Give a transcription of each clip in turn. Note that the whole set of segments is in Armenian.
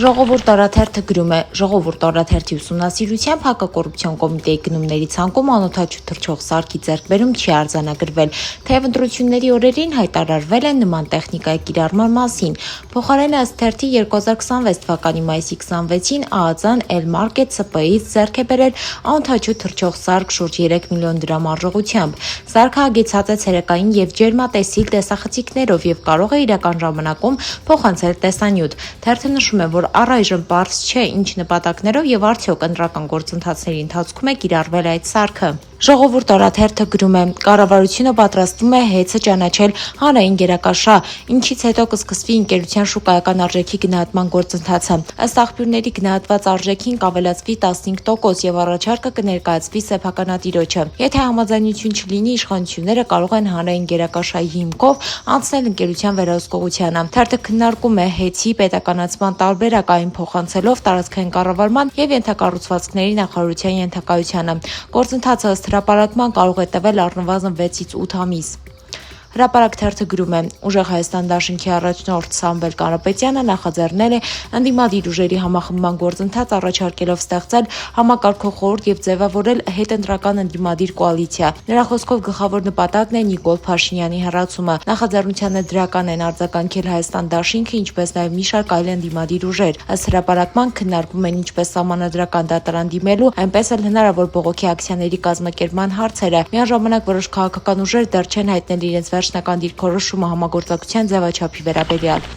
Ժողովուրդ օրաթերթը գրում է. Ժողովուրդ օրաթերթի ուսումնասիրությամբ հակակոռուպցիոն կոմիտեի գնումների ցանկում անօդաչու թռչող սարքի ձեռքբերում չի արձանագրվել, թեև ընտրությունների օրերին հայտարարվել է նման տեխնիկայի կիրառման մասին։ Փոխարենը ըստ թերթի 2026 թվականի մայիսի 26-ին ԱԱԾ-ն Էլ-Մարկետ ՍՊ-ից ձեռք է բերել անօդաչու թռչող սարք շուրջ 3 միլիոն դրամ արժողությամբ։ Սարքը հագեցած է ցերեկային եւ ջերմատեսիլ տեսախցիկներով եւ կարող է իրական ժամանակում փոխանցել տեսանյութ։ Թերթը նշում է, որ առայժմ պարզ չէ ինչ նպատակներով եւ արդյոք ընտրական գործընթացների ընթացքում է կիրառվել այդ սարքը։ Ժողովուրդ օրաթերթը գրում է. Կառավարությունը պատրաստվում է հեծը ճանաչել հանրային գերակաշռ, ինչից հետո կսկսվի ընկերության շուկայական արժեքի գնահատման գործընթացը։ Ըստ աղբյուրների գնահատված արժեքին կավելացվի 15% եւ առաջարկը կներկայացվի սեփականատիրոջը։ Եթե համաձայնություն չլինի, իշխանությունները կարող են հանրային գերակաշռի հիմքով անցնել ընկերության վերահսկողությանը։ Թերթը քննարկում է հեծի պետականացման տարբերակային փոխանցելով տարածքային կառավարման եւ ենթակառուցվածքների նախարարության ենթակայությանը։ Գործընթացը ըստ հրապարակման կարող է տևել առնվազն 6-ից 8 ամիս։ Հրապարակ թերթը գրում է. Ուժեղ Հայաստան դաշինքի առաջնորդ Սամվել Կարապետյանը նախաձեռնել է ընդդիմադիր ուժերի համախմբման գործընթաց, առաջարկելով ստեղծել համակարգող խորհուրդ եւ ձևավորել հետընտրական ընդդիմադիր կոալիցիա։ Նրա խոսքով գլխավոր նպատակն է Նիկոլ Փաշինյանի հեռացումը։ Նախաձեռնությանը դրական են արձագանքել Հայաստան դաշինքը, ինչպես նաեւ մի շարք այլ ընդդիմադիր ուժեր։ Ըստ հրապարակման քննարկվում են ինչպես սահմանադրական դատարան դիմելու, այնպես էլ հնարավոր բողոքի ակցիաների կազմակերպման հարցերը։ Միաժամանակ որոշ քաղաքական ուժեր դեռ չեն հայտնել իրենց վերջնական դիրքորոշումը համագործակցության ձևաչափի վերաբերյալ։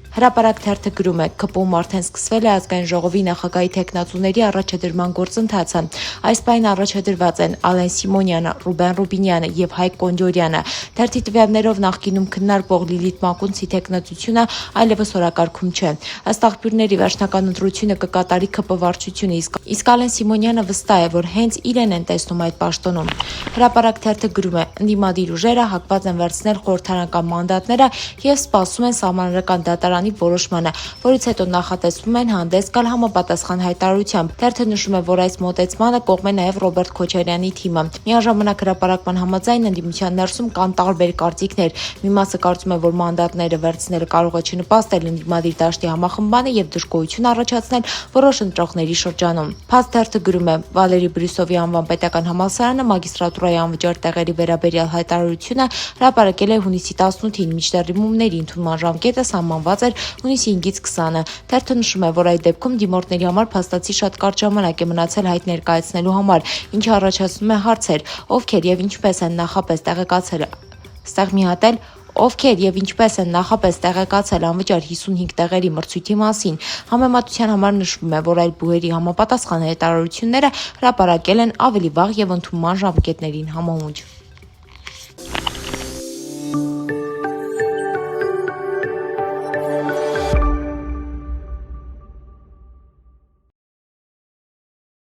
Հրապարակ թերթը գրում է. ԿՊ-ում արդեն սկսվել է ազգային ժողովի նախագահի թեկնածուների առաջադրման գործընթացը։ Այս պայն առաջադրված են Ալեն Սիմոնյանը, Ռուբեն Ռուբինյանը եւ Հայկ Կոնդորյանը։ Թերթի տվյալներով նախկինում քննարկվող Լիլիթ Մակունցի թեկնածությունը այլևս օրակարգում չէ։ Ըստ աղբյուրների վերջնական ընտրությունը կկատարի ԿՊ վարչությունը, իսկ Ալեն Սիմոնյանը վստահ է, որ հենց իրեն են տեսնում այդ պաշտոնում։ Հրապարակ թերթը գրում է. ընդդիմադիր ուժերը հակված են վերցնել խորհրդարանական մանդատները եւ սպասում են սահմանադրական դատարանի որոշմանը, որից հետո նախատեսվում են հանդես գալ համապատասխան հայտարարությամբ։ Թերթը նշում է, որ այս մոտեցմանը կողմ է նաև Ռոբերտ Քոչարյանի թիմը։ Միաժամանակ հրապարակման համաձայն ընդդիմության ներսում կան տարբեր կարծիքներ։ Մի մասը կարծում է, որ մանդատները վերցնելը կարող է չնպաստել ընդդիմադիր դաշտի համախմբմանը եւ դժգոհություն առաջացնել որոշ ընտրողների շրջանում։ Փաստ թերթը գրում է. Վալերի Բրիսովի անվան պետական համալսարանը մագիստրատուրայի անվճար տեղերի վերաբերյալ հայտարարությունը հրապարակել է հունիսի 18-ին, մինչդեռ դիմումների ընդունման ժամկետը սահմանված էր հունիսի 5-ից 20-ը։ Թերթը նշում է, որ այդ դեպքում դիմորդների համար փաստացի շատ կարճ ժամանակ է մնացել հայտ ներկայացնելու համար, ինչը առաջացնում է հարցեր, ովքեր եւ ինչպես են նախապես տեղեկացել ովքեր եւ ինչպես են նախապես տեղեկացել անվճար 55 տեղերի մրցույթի մասին։ Համեմատության համար նշվում է, որ այլ բուհերի համապատասխան հայտարարությունները հրապարակել են ավելի վաղ եւ ընդունման ժամկետներին համահունչ։